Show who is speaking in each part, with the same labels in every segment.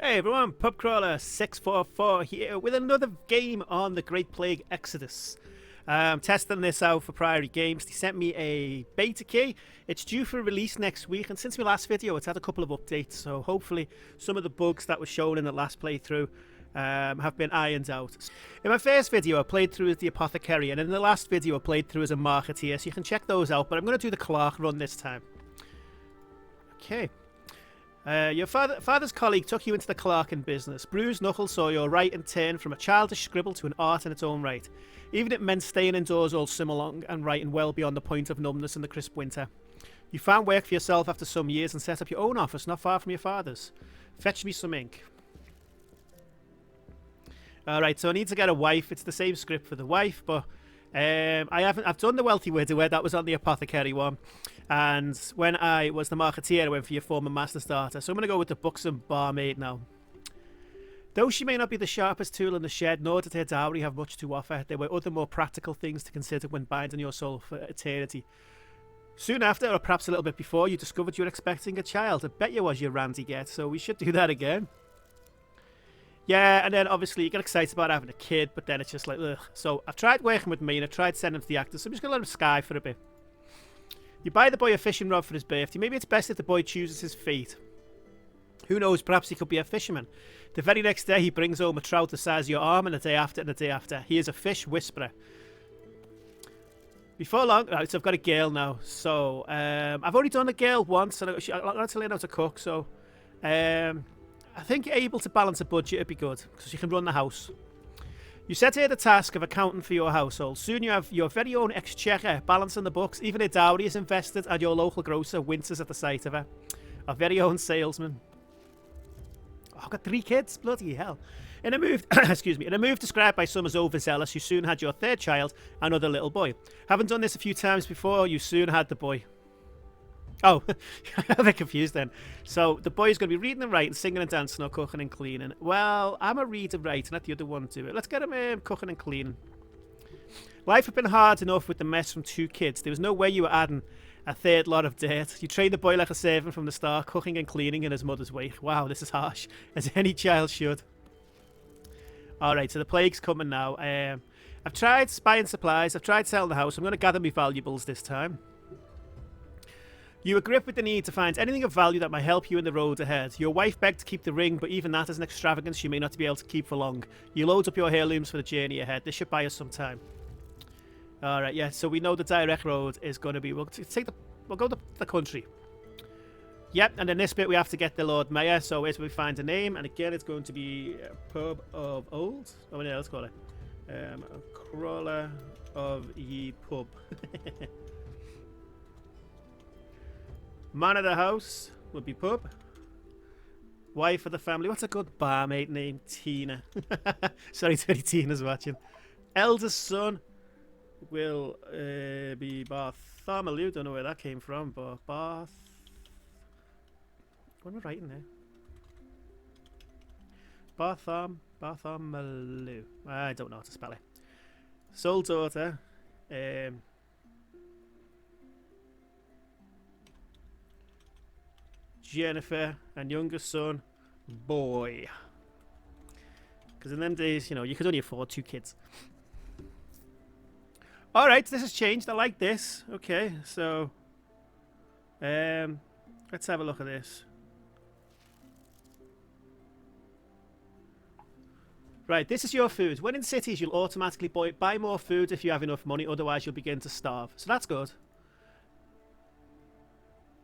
Speaker 1: Hey everyone, Pubcrawler644 here with another game on the Great Plague Exodus. I'm testing this out for Priory Games. They sent me a beta key. It's due for release next week, and since my last video it's had a couple of updates, so hopefully some of the bugs that were shown in the last playthrough have been ironed out. In my first video I played through as the Apothecary, and in the last video I played through as a Marketeer, so you can check those out, but I'm going to do the Clerk run this time. Okay. Your father's colleague took you into the clerking business. Bruised knuckles saw your write and turn from a childish scribble to an art in its own right. Even it meant staying indoors all summer long and writing well beyond the point of numbness in the crisp winter. You found work for yourself after some years and set up your own office not far from your father's. Fetch me some ink. Alright, so I need to get a wife. It's the same script for the wife, but I've done the wealthy widower. That was on the Apothecary one. And when I was the Marketeer, I went for your former master's daughter. So I'm going to go with the buxom barmaid now. Though she may not be the sharpest tool in the shed, nor did her dowry have much to offer, there were other more practical things to consider when binding your soul for eternity. Soon after, or perhaps a little bit before, you discovered you were expecting a child. I bet you was your randy get, so we should do that again. Yeah, and then obviously you get excited about having a kid, but then it's just like, ugh. So I've tried working with me and I've tried sending him to the actors, so I'm just going to let him sky for a bit. You buy the boy a fishing rod for his birthday. Maybe it's best if the boy chooses his fate. Who knows, perhaps he could be a fisherman. The very next day he brings home a trout the size of your arm, and the day after and the day after. He is a fish whisperer. Before long, right, so I've got a girl now. So I've already done a girl once, and I got to learn how to cook, so I think you're able to balance a budget would be good, because you can run the house. You set her the task of accounting for your household. Soon you have your very own exchequer, balancing the books. Even her dowry is invested, and your local grocer winces at the sight of her. Our very own salesman. Oh, I've got 3 kids, bloody hell. In a move, excuse me, in a move described by some as overzealous, you soon had your 3rd child, another little boy. Having done this a few times before, you soon had the boy. Oh, I'm a bit confused then. So the boy's going to be reading and writing, singing and dancing, or cooking and cleaning. Well, I'm a reader writing, let the other one do it. Let's get him cooking and cleaning. Life had been hard enough with the mess from 2 kids. There was no way you were adding a 3rd lot of dirt. You trained the boy like a servant from the start, cooking and cleaning in his mother's wake. Wow, this is harsh, as any child should. Alright, so the plague's coming now. I've tried buying supplies, I've tried selling the house. I'm going to gather my valuables this time. You were gripped with the need to find anything of value that might help you in the road ahead. Your wife begged to keep the ring, but even that is an extravagance you may not be able to keep for long. You load up your heirlooms for the journey ahead. This should buy us some time. Alright, yeah, so we know the direct road is going to be... We'll go to the country. Yep, and in this bit we have to get the Lord Mayor, so as we find a name, and again it's going to be Pub of Old. Oh, yeah, let's call it. Crawler of Ye Pub. Man of the house would be Pub. Wife of the family. What's a good barmaid name? Tina. Sorry to any Tina's watching. Eldest son will be Bartholomew. Don't know where that came from, but What am I writing there? Bartholomew. I don't know how to spell it. Sole daughter. Jennifer, and youngest son, Boy. Because in them days, you know, you could only afford 2 kids. Alright, this has changed. I like this. Okay, so let's have a look at this. Right, this is your food. When in cities, you'll automatically buy more food if you have enough money, otherwise you'll begin to starve. So that's good.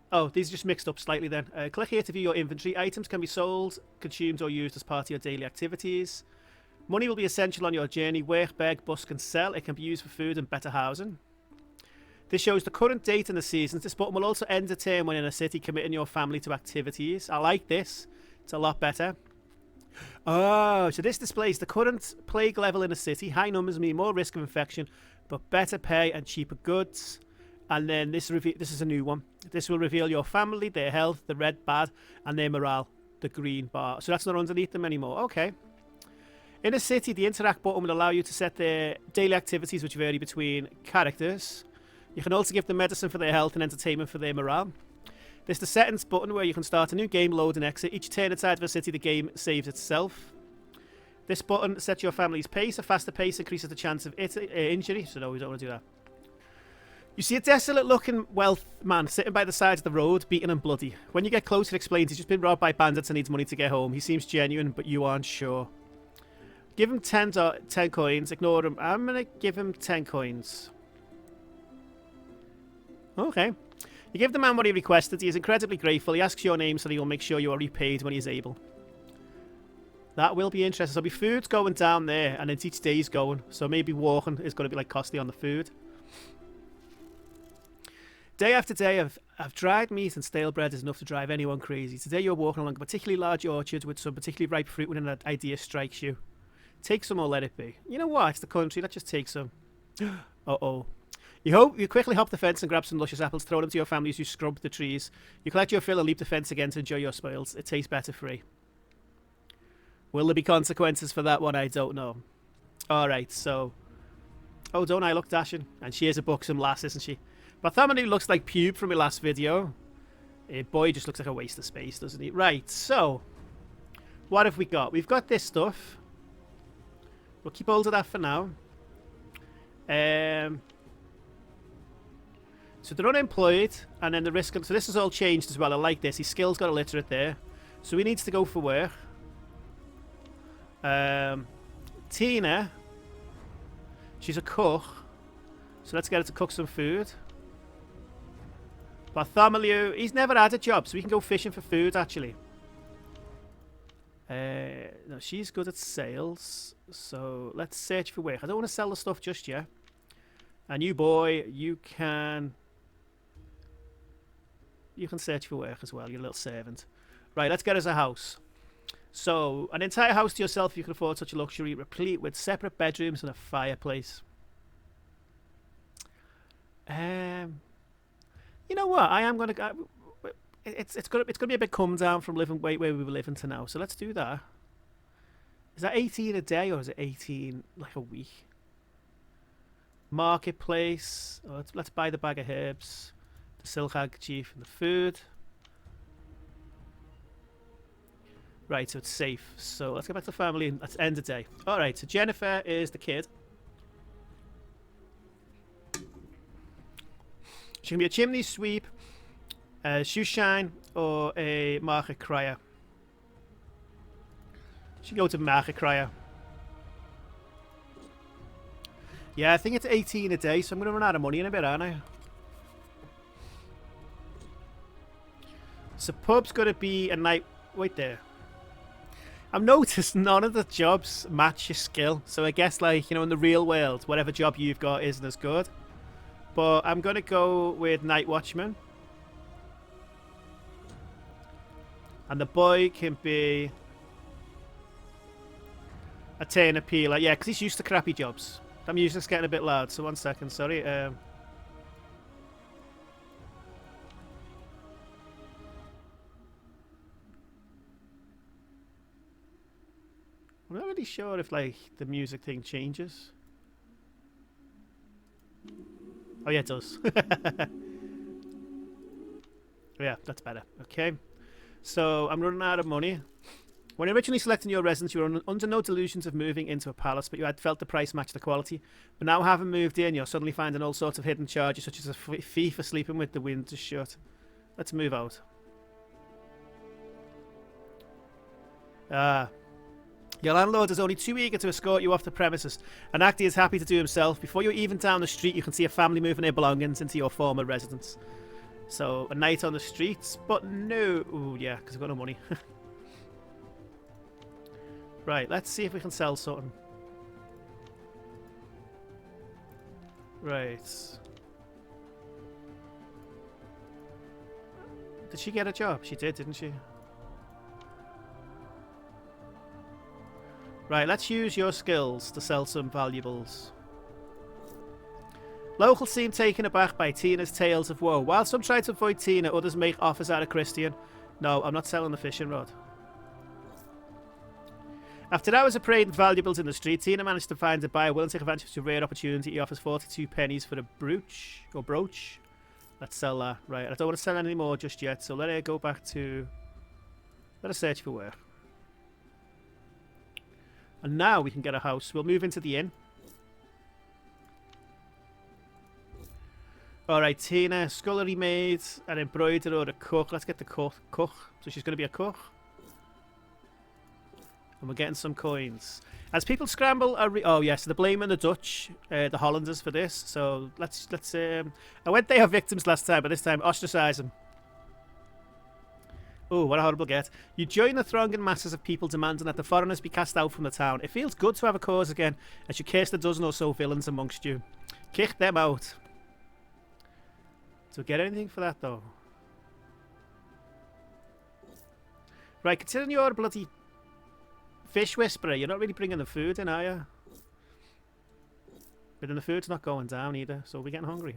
Speaker 1: Oh, these are just mixed up slightly then. Click here to view your inventory. Items can be sold, consumed, or used as part of your daily activities. Money will be essential on your journey. Work, beg, busk, and sell. It can be used for food and better housing. This shows the current date and the seasons. This button will also end a term when in a city, committing your family to activities. I like this. It's a lot better. Oh, so this displays the current plague level in a city. High numbers mean more risk of infection, but better pay and cheaper goods. And then this is a new one. This will reveal your family, their health, the red bad, and their morale, the green bar. So that's not underneath them anymore. Okay. In a city, the interact button will allow you to set their daily activities, which vary between characters. You can also give them medicine for their health and entertainment for their morale. There's the settings button where you can start a new game, load and exit. Each turn inside of a city, the game saves itself. This button sets your family's pace. A faster pace increases the chance of injury, so no, we don't want to do that. You see a desolate-looking wealth man sitting by the side of the road, beaten and bloody. When you get close, it explains he's just been robbed by bandits and needs money to get home. He seems genuine, but you aren't sure. Give him 10 coins. Ignore him. I'm going to give him 10 coins. Okay. You give the man what he requested. He is incredibly grateful. He asks your name so that he will make sure you are repaid when he is able. That will be interesting. So, food's going down there, and it's each day's going. So maybe walking is going to be like costly on the food. Day after day of dried meat and stale bread is enough to drive anyone crazy. Today you're walking along a particularly large orchard with some particularly ripe fruit when an idea strikes you. Take some or let it be. You know what? It's the country. Let's just take some. Uh-oh. You quickly hop the fence and grab some luscious apples, throw them to your family as you scrub the trees. You collect your fill and leap the fence again to enjoy your spoils. It tastes better free. Will there be consequences for that one? I don't know. Alright, so... Oh, don't I look dashing? And she is a buxom lass, isn't she? Bartholomew looks like Pube from my last video. Boy just looks like a waste of space, doesn't he? Right, so... What have we got? We've got this stuff. We'll keep hold of that for now. So they're unemployed, and then the risk... So this has all changed as well. I like this. His skills got illiterate there. So he needs to go for work. Tina. She's a cook. So let's get her to cook some food. Bartholomew. He's never had a job, so we can go fishing for food, actually. No, she's good at sales. So let's search for work. I don't want to sell the stuff just yet. And you, boy, you can search for work as well, you little servant. Right, let's get us a house. So, an entire house to yourself, you can afford such a luxury, replete with separate bedrooms and a fireplace. You know what? I am gonna. It's gonna be a bit come down from living where we were living to now. So let's do that. Is that 18 a day or is it 18 like a week? Marketplace. Oh, let's buy the bag of herbs, the silk handkerchief, and the food. Right, so it's safe. So let's get back to the family and let's end the day. All right, so Jennifer is the kid. She can be a chimney sweep, a shoe shine, or a market crier. She can go to market crier. Yeah, I think it's 18 a day, so I'm going to run out of money in a bit, aren't I? So pub's going to be a night... Wait there. I've noticed none of the jobs match your skill. So I guess, like, you know, in the real world, whatever job you've got isn't as good. But I'm going to go with night watchman. And the boy can be a turner peeler. Yeah, because he's used to crappy jobs. That music's getting a bit loud, so 1 second, sorry. I'm not really sure if, like, the music thing changes. Oh, yeah, it does. Yeah, that's better. Okay. So, I'm running out of money. When originally selecting your residence, you were under no delusions of moving into a palace, but you had felt the price match the quality. But now, having moved in, you're suddenly finding all sorts of hidden charges, such as a fee for sleeping with the windows shut. Let's move out. Your landlord is only too eager to escort you off the premises. An actor is happy to do himself. Before you're even down the street, you can see a family moving their belongings into your former residence. So, a night on the streets, but no... Ooh, yeah, because I've got no money. Right, let's see if we can sell something. Right. Did she get a job? She did, didn't she? Right, let's use your skills to sell some valuables. Locals seem taken aback by Tina's tales of woe. While some try to avoid Tina, others make offers out of Christian. No, I'm not selling the fishing rod. After hours of parading valuables in the street, Tina managed to find a buyer willing to take advantage of a rare opportunity. He offers 42 pennies for a brooch. Let's sell that. Right, I don't want to sell any more just yet, so let her go back to... Let us search for work. And now we can get a house. We'll move into the inn. Alright, Tina, scullery maid, an embroiderer or a cook. Let's get the cook. So she's going to be a cook. And we're getting some coins. As people scramble, oh yes, they're blaming the Dutch, the Hollanders for this. So let's. I went they are victims last time, but this time ostracize them. Oh, what a horrible get! You join the thronging masses of people demanding that the foreigners be cast out from the town. It feels good to have a cause again, as you curse the dozen or so villains amongst you. Kick them out. Do we get anything for that though? Right, considering you're a bloody fish whisperer, you're not really bringing the food in, are you? But then the food's not going down either, so we're getting hungry.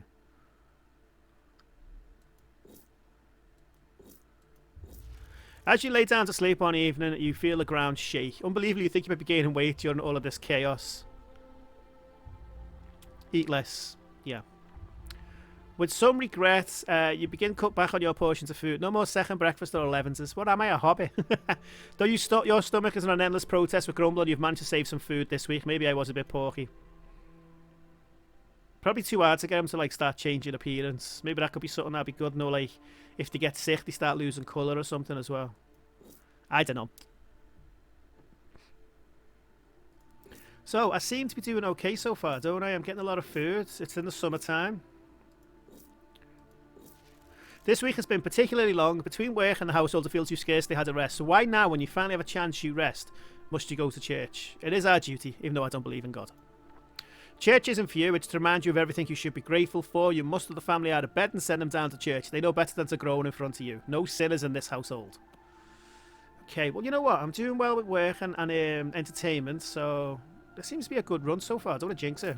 Speaker 1: As you lay down to sleep one evening, you feel the ground shake. Unbelievably, you think you might be gaining weight during all of this chaos. Eat less. Yeah. With some regrets, you begin to cut back on your portions of food. No more second breakfast or 11s. What am I, a hobby? Though you stop, your stomach is in an endless protest with grumble, and you've managed to save some food this week. Maybe I was a bit porky. Probably too hard to get them to like start changing appearance. Maybe that could be something that'd be good. No, like if they get sick, they start losing colour or something as well. I don't know. So I seem to be doing okay so far, don't I? I'm getting a lot of food. It's in the summertime. This week has been particularly long. Between work and the household, it feels you scarcely had a rest. So why now, when you finally have a chance, you rest? Must you go to church? It is our duty, even though I don't believe in God. Church isn't for you. It's to remind you of everything you should be grateful for. You muster the family out of bed and send them down to church. They know better than to groan in front of you. No sinners in this household. Okay, well, you know what? I'm doing well with work and entertainment, so there seems to be a good run so far. I don't want to jinx it.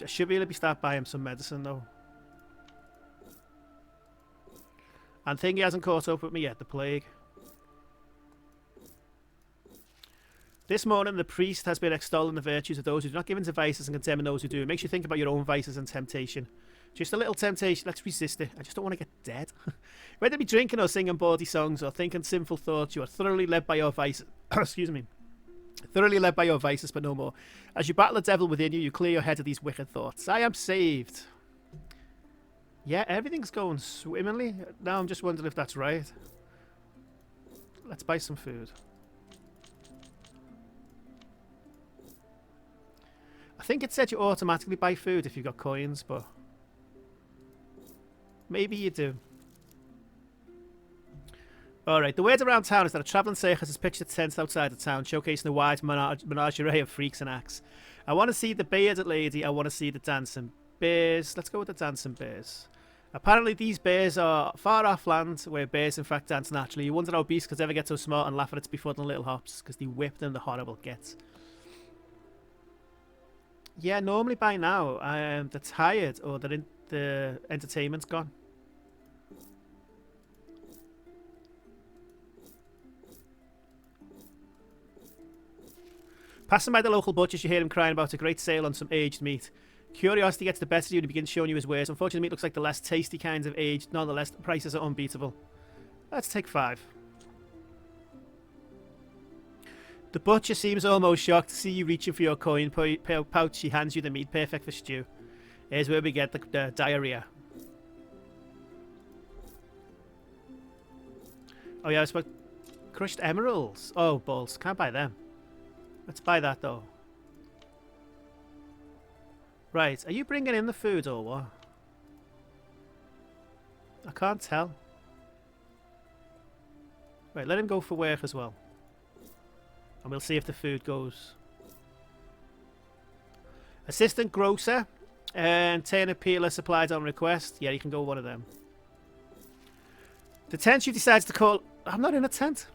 Speaker 1: I should really start buying some medicine, though. And Thingy hasn't caught up with me yet, the plague. This morning, the priest has been extolling the virtues of those who do not give in to vices and condemning those who do. It makes you think about your own vices and temptation. Just a little temptation. Let's resist it. I just don't want to get dead. Whether it be drinking or singing bawdy songs or thinking sinful thoughts, you are thoroughly led by your vices. Excuse me. Thoroughly led by your vices, but no more. As you battle the devil within you, you clear your head of these wicked thoughts. I am saved. Yeah, everything's going swimmingly. Now I'm just wondering if that's right. Let's buy some food. I think it said you automatically buy food if you've got coins, but maybe you do. Alright, the word around town is that a travelling circus has pitched its tents outside the town, showcasing a wide menagerie of freaks and acts. I want to see the bearded lady, I want to see the dancing bears. Let's go with the dancing bears. Apparently these bears are far off land where bears in fact dance naturally. You wonder how beasts could ever get so smart and laugh at its befuddling little hops, because they whip them the horrible gets. Yeah, normally by now, they're tired or the entertainment's gone. Passing by the local butchers, you hear him crying about a great sale on some aged meat. Curiosity gets the best of you and he begins showing you his wares. Unfortunately, the meat looks like the less tasty kinds of aged. Nonetheless, the prices are unbeatable. Let's take 5. The butcher seems almost shocked to see you reaching for your coin pouch. He hands you the meat, perfect for stew. Here's where we get the diarrhea. Oh yeah, it's about crushed emeralds. Oh, balls. Can't buy them. Let's buy that though. Right, are you bringing in the food or what? I can't tell. Right, let him go for work as well. And we'll see if the food goes. Assistant grocer and turnip peeler supplied on request. Yeah, you can go with one of them. The tent you decided to call... I'm not in a tent.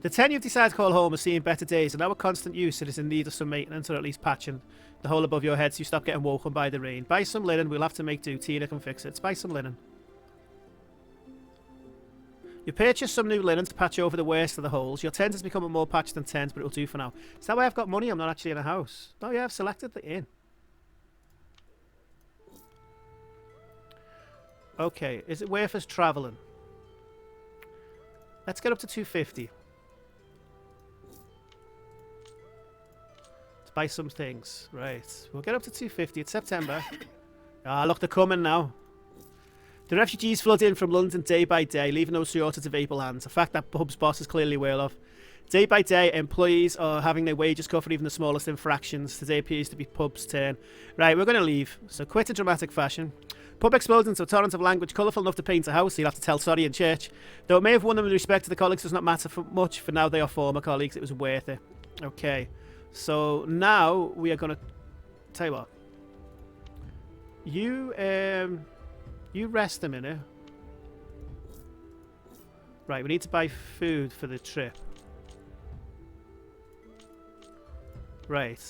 Speaker 1: The tent you've decided to call home is seeing better days, and now with constant use it is in need of some maintenance or at least patching the hole above your head so you stop getting woken by the rain. Buy some linen, we'll have to make do. Tina can fix it. Buy some linen. You purchase some new linen to patch over the worst of the holes. Your tent has become a more patched than tent, but it'll do for now. Is that why I've got money? I'm not actually in a house. Oh yeah, I've selected the inn. Okay, is it worth us travelling? Let's get up to 250. Let's buy some things. Right, we'll get up to 250. It's September. Ah, look, they're coming now. The refugees flood in from London day by day, leaving no shortage of able hands. A fact that pub's boss is clearly aware of. Day by day, employees are having their wages cut for even the smallest infractions. Today appears to be pub's turn. Right, we're going to leave. So quit in dramatic fashion. Pub explodes into a torrent of language colourful enough to paint a house. You'll have to tell sorry in church. Though it may have won them with respect to the colleagues, does not matter for much. For now, they are former colleagues. It was worth it. Okay. So now we are going to... Tell you what. You rest a minute. Right, we need to buy food for the trip. Right.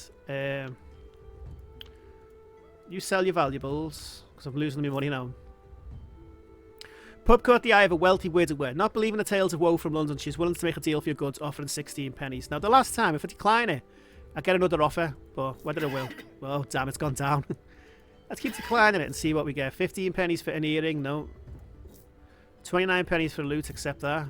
Speaker 1: You sell your valuables, because I'm losing my money now. Pub caught the eye of a wealthy widower. Not believing the tales of woe from London, she's willing to make a deal for your goods, offering 16 pennies. Now, the last time, if I decline it, I get another offer, but whether I will. Oh, damn, it's gone down. Let's keep declining it and see what we get. 15 pennies for an earring, no. 29 pennies for loot, accept that.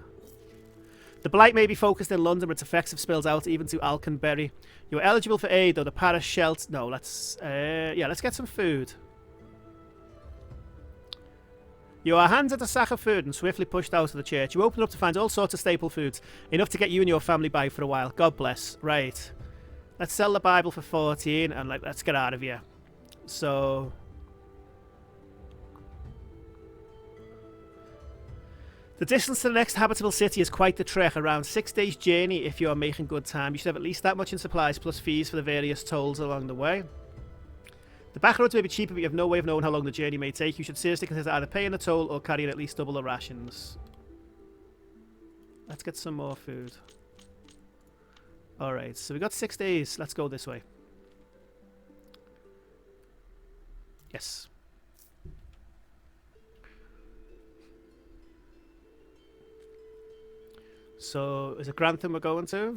Speaker 1: The blight may be focused in London, but its effects have spilled out even to Alconbury. You're eligible for aid, though the parish shelter... No, let's get some food. You are handed a sack of food and swiftly pushed out of the church. You open up to find all sorts of staple foods, enough to get you and your family by for a while. God bless. Right. Let's sell the Bible for 14 and let's get out of here. So... The distance to the next habitable city is quite the trek, around 6 days' journey if you are making good time. You should have at least that much in supplies, plus fees for the various tolls along the way. The back roads may be cheaper, but you have no way of knowing how long the journey may take. You should seriously consider either paying the toll or carrying at least double the rations. Let's get some more food. Alright, so we got 6 days. Let's go this way. Yes. So, is it Grantham we're going to?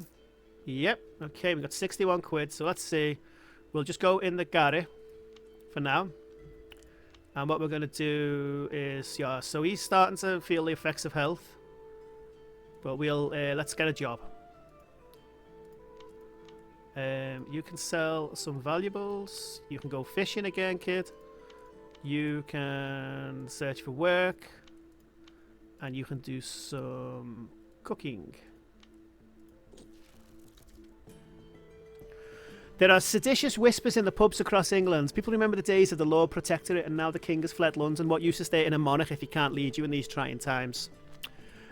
Speaker 1: Yep. Okay, we've got 61 quid. So, let's see. We'll just go in the Gary for now. And what we're going to do is... Yeah, so he's starting to feel the effects of health. But we'll... let's get a job. You can sell some valuables. You can go fishing again, kid. You can search for work. And you can do some... cooking. There are seditious whispers in the pubs across England. People remember the days of the Lord Protectorate, and now the King has fled London. What use is staying in a monarch if he can't lead you in these trying times?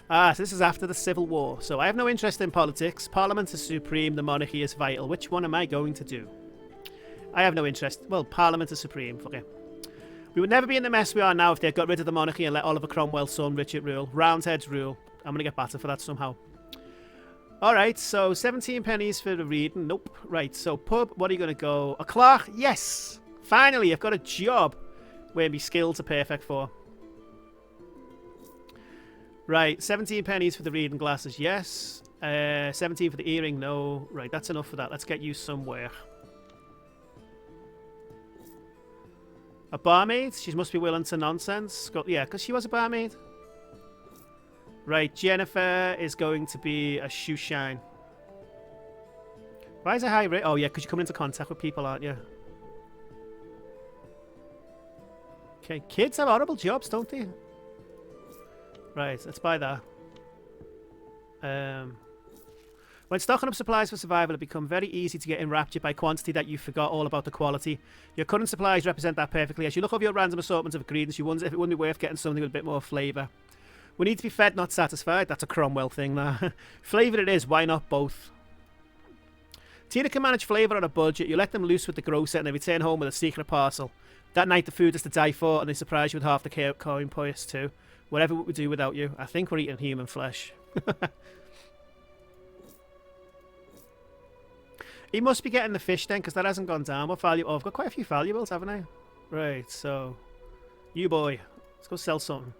Speaker 1: Ah, so this is after the Civil War. So I have no interest in politics. Parliament is supreme. The monarchy is vital. Which one am I going to do? I have no interest. Well, Parliament is supreme. Fuck it. We would never be in the mess we are now if they got rid of the monarchy and let Oliver Cromwell's son Richard rule. Roundheads rule. I'm going to get battered for that somehow. Alright, so 17 pennies for the reading. Nope. Right, so pub, what are you going to go? A clerk? Yes! Finally, I've got a job where my skills are perfect for. Right, 17 pennies for the reading glasses, yes. 17 for the earring, no. Right, that's enough for that. Let's get you somewhere. A barmaid? She must be willing to nonsense. Yeah, because she was a barmaid. Right, Jennifer is going to be a shoe shine. Why is it high rate? Oh, yeah, because you're coming into contact with people, aren't you? Okay, kids have horrible jobs, don't they? Right, let's buy that. When stocking up supplies for survival, it becomes very easy to get enraptured by quantity that you forgot all about the quality. Your current supplies represent that perfectly. As you look over your random assortment of ingredients, you wonder if it wouldn't be worth getting something with a bit more flavour. We need to be fed, not satisfied. That's a Cromwell thing, that. Flavour it is, why not both? Tina can manage flavour on a budget. You let them loose with the grocer and they return home with a secret parcel. That night the food is to die for and they surprise you with half the coin purse too. Whatever would we do without you? I think we're eating human flesh. He must be getting the fish then, because that hasn't gone down. What value? Oh, I've got quite a few valuables, haven't I? Right, so... You boy. Let's go sell something.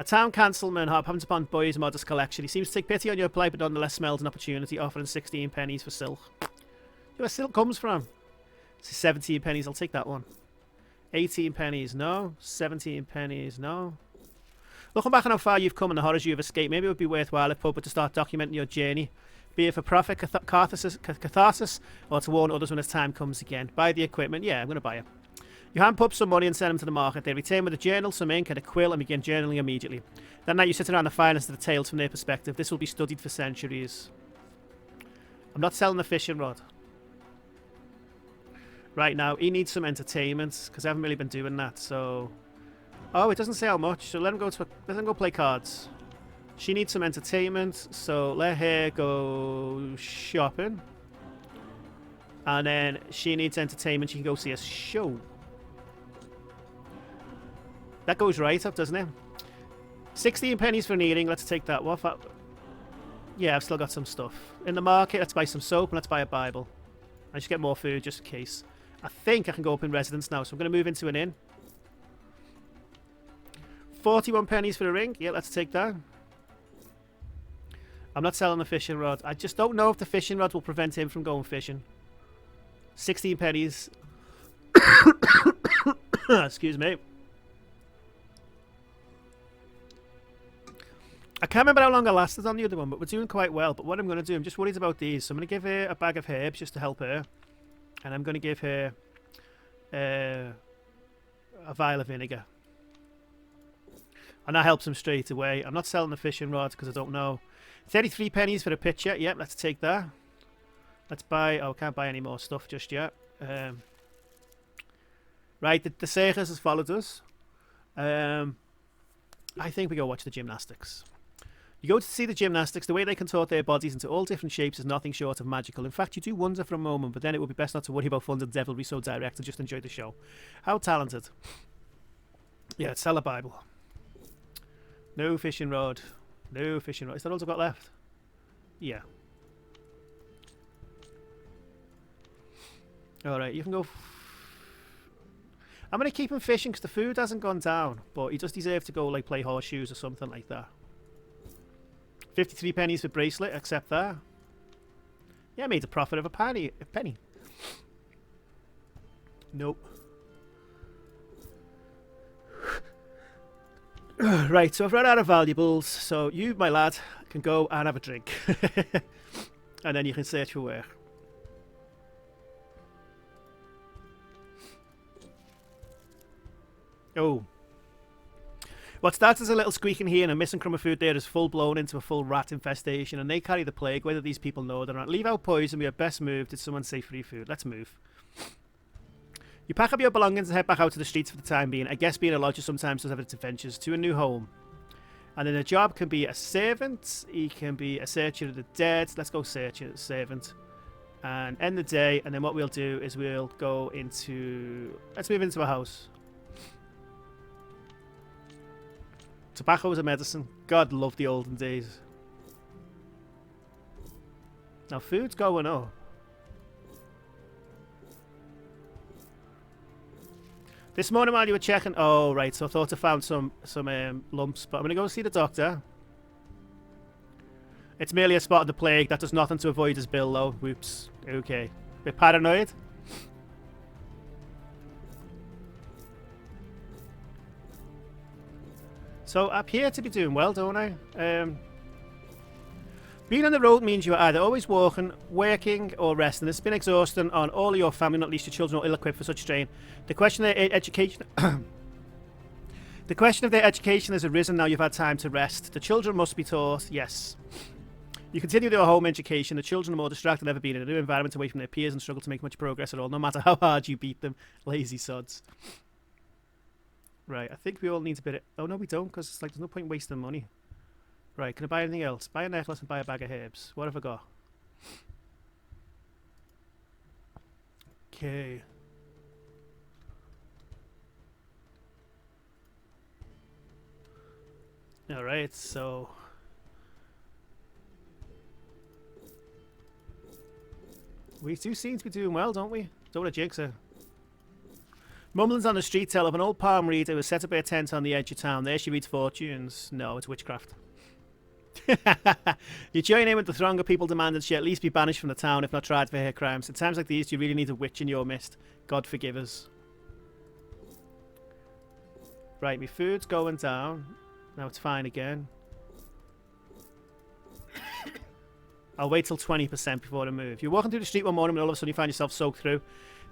Speaker 1: A town councilman happens upon Boy's modest collection. He seems to take pity on your plight, but nonetheless smells an opportunity, offering 16 pennies for silk. Where silk comes from? This is 17 pennies. I'll take that one. 18 pennies, no. 17 pennies, no. Looking back on how far you've come and the horrors you've escaped, maybe it would be worthwhile if Papa to start documenting your journey, be it for profit, catharsis, or to warn others when its time comes again. Buy the equipment. Yeah, I'm going to buy it. You hand Pup some money and send them to the market. They return with a journal, some ink, and a quill and begin journaling immediately. That night you sit around the fire and listen to the tales from their perspective. This will be studied for centuries. I'm not selling the fishing rod. Right now, he needs some entertainment, because I haven't really been doing that, so... Oh, it doesn't say how much, so let him go play cards. She needs some entertainment, so let her go shopping. And then she needs entertainment, she can go see a show. That goes right up, doesn't it? 16 pennies for an earring, let's take that. What? Yeah, I've still got some stuff. In the market, let's buy some soap and let's buy a Bible. I should get more food just in case. I think I can go up in residence now, so I'm going to move into an inn. 41 pennies for a ring. Yeah, let's take that. I'm not selling the fishing rod. I just don't know if the fishing rod will prevent him from going fishing. 16 pennies. Excuse me. I can't remember how long I lasted on the other one, but we're doing quite well. But what I'm going to do, I'm just worried about these. So I'm going to give her a bag of herbs just to help her. And I'm going to give her a vial of vinegar. And that helps him straight away. I'm not selling the fishing rod because I don't know. 33 pennies for a pitcher. Yep, let's take that. Let's buy... Oh, I can't buy any more stuff just yet. Right, the circus has followed us. I think we go watch the gymnastics. You go to see the gymnastics. The way they contort their bodies into all different shapes is nothing short of magical. In fact, you do wonder for a moment, but then it would be best not to worry about fun and devilry so direct and just enjoy the show. How talented. Yeah, let's sell a Bible. No fishing rod. No fishing rod. Is that all I've got left? Yeah. Alright, you can go... I'm going to keep him fishing because the food hasn't gone down. But he does deserve to go like play horseshoes or something like that. 53 pennies for bracelet. Accept that. Yeah, I made a profit of a penny. Nope. Right, so I've run out of valuables, so you, my lad, can go and have a drink. And then you can search for work. Oh. What starts as a little squeaking here and a missing crumb of food there is full blown into a full rat infestation, and they carry the plague, whether these people know it or not. Leave out poison, we are best moved. Did someone say free food? Let's move. You pack up your belongings and head back out to the streets for the time being. I guess being a lodger sometimes does have its adventures to a new home. And then a job can be a servant. He can be a searcher of the dead. Let's go searcher, servant. And end the day. And then what we'll do is we'll go into... Let's move into a house. Tobacco is a medicine. God love the olden days. Now food's going up. This morning while you were checking... Oh, right. So I thought I found some lumps. But I'm going to go see the doctor. It's merely a spot of the plague. That does nothing to avoid his bill, though. Whoops. Okay. Bit paranoid. So I appear to be doing well, don't I? Being on the road means you are either always walking, working, or resting. It's been exhausting on all of your family, not least your children, are ill-equipped for such strain. The question of their education... The question of their education has arisen now you've had time to rest. The children must be taught, yes. You continue their home education. The children are more distracted than ever been in a new environment away from their peers and struggle to make much progress at all, no matter how hard you beat them. Lazy sods. Right, I think we all need a bit of... Oh, no, we don't, because it's like there's no point wasting money. Right, can I buy anything else? Buy a necklace and buy a bag of herbs. What have I got? Okay. Alright, so... We do seem to be doing well, don't we? Don't want to jinx her. Mumblings on the street tell of an old palm reader who has set up her tent on the edge of town. There she reads fortunes. No, it's witchcraft. You join in with the throng of people demanding she at least be banished from the town, if not tried for her crimes. In times like these, you really need a witch in your midst. God forgive us. Right, my food's going down. Now it's fine again. I'll wait till 20% before I move. You're walking through the street one morning and all of a sudden you find yourself soaked through.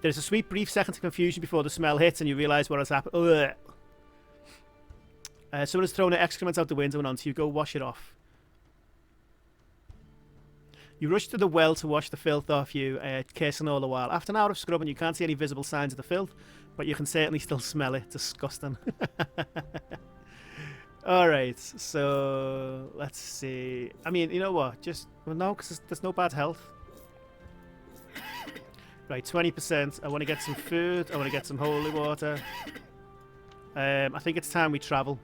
Speaker 1: There's a sweet brief second of confusion before the smell hits and you realise what has happened. Someone has thrown their excrement out the window and onto you. Go wash it off. You rush to the well to wash the filth off you, cursing all the while. After an hour of scrubbing, you can't see any visible signs of the filth, but you can certainly still smell it. Disgusting. Alright, so let's see. I mean, you know what? Well, no, because there's no bad health. Right, 20%. I want to get some food. I want to get some holy water. I think it's time we travel.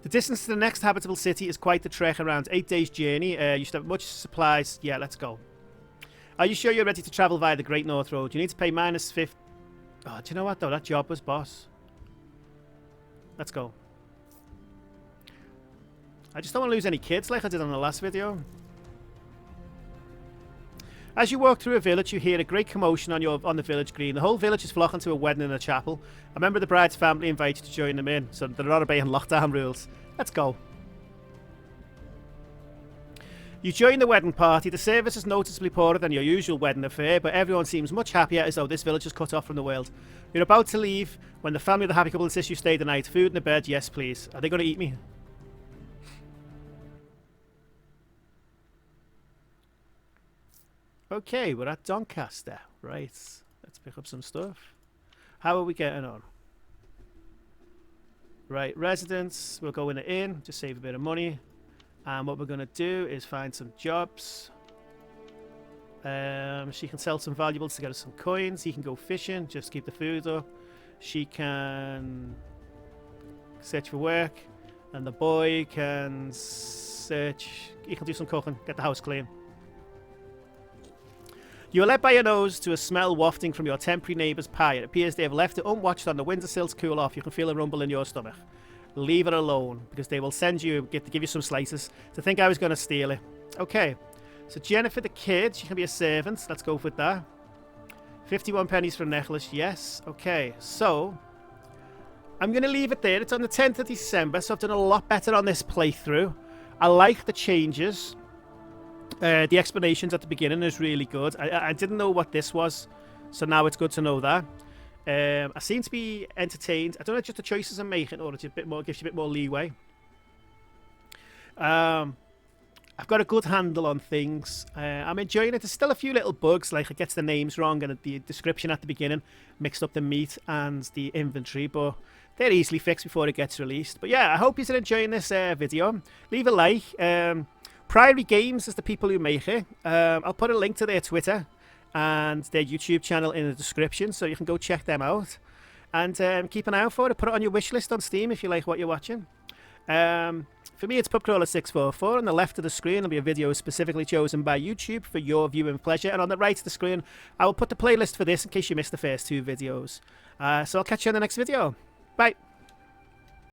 Speaker 1: The distance to the next habitable city is quite the trek, around 8 days' journey. You should have much supplies. Yeah, let's go. Are you sure you're ready to travel via the Great North Road? You need to pay -50. Oh, do you know what, though? That job was boss. Let's go. I just don't want to lose any kids like I did on the last video. As you walk through a village, you hear a great commotion on the village green. The whole village is flocking to a wedding in a chapel. A member of the bride's family invites you to join them in, so they're not obeying lockdown rules. Let's go. You join the wedding party. The service is noticeably poorer than your usual wedding affair, but everyone seems much happier, as though this village is cut off from the world. You're about to leave when the family of the happy couple insists you stay the night. Food in the bed? Yes, please. Are they going to eat me? Okay, we're at Doncaster. Right, let's pick up some stuff. How are we getting on? Right, residence. We'll go in the inn, just save a bit of money. And what we're going to do is find some jobs. She can sell some valuables to get us some coins. He can go fishing, just keep the food up. She can search for work. And the boy can search. He can do some cooking, get the house clean. You are led by your nose to a smell wafting from your temporary neighbour's pie. It appears they have left it unwatched on the windowsill to cool off. You can feel a rumble in your stomach. Leave it alone, because they will send you, give you some slices, to think I was going to steal it. Okay, so Jennifer the kid, she can be a servant. Let's go with that. 51 pennies for a necklace, yes. Okay, so I'm going to leave it there. It's on the 10th of December, so I've done a lot better on this playthrough. I like the changes. The explanations at the beginning is really good. I didn't know what this was, so now it's good to know that. I seem to be entertained. I don't know, just the choices I'm making, or it's a bit more, gives you a bit more leeway. I've got a good handle on things. I'm enjoying it. There's still a few little bugs, like it gets the names wrong and the description at the beginning mixed up the meat and the inventory, but they're easily fixed before it gets released. But yeah, I hope you're enjoying this video. Leave a like. Priory Games is the people who make it. I'll put a link to their Twitter and their YouTube channel in the description, so you can go check them out. And keep an eye out for it. Put it on your wish list on Steam if you like what you're watching. For me, it's PubCrawler644. On the left of the screen, there'll be a video specifically chosen by YouTube for your viewing pleasure. And on the right of the screen, I will put the playlist for this in case you missed the first two videos. So I'll catch you in the next video. Bye.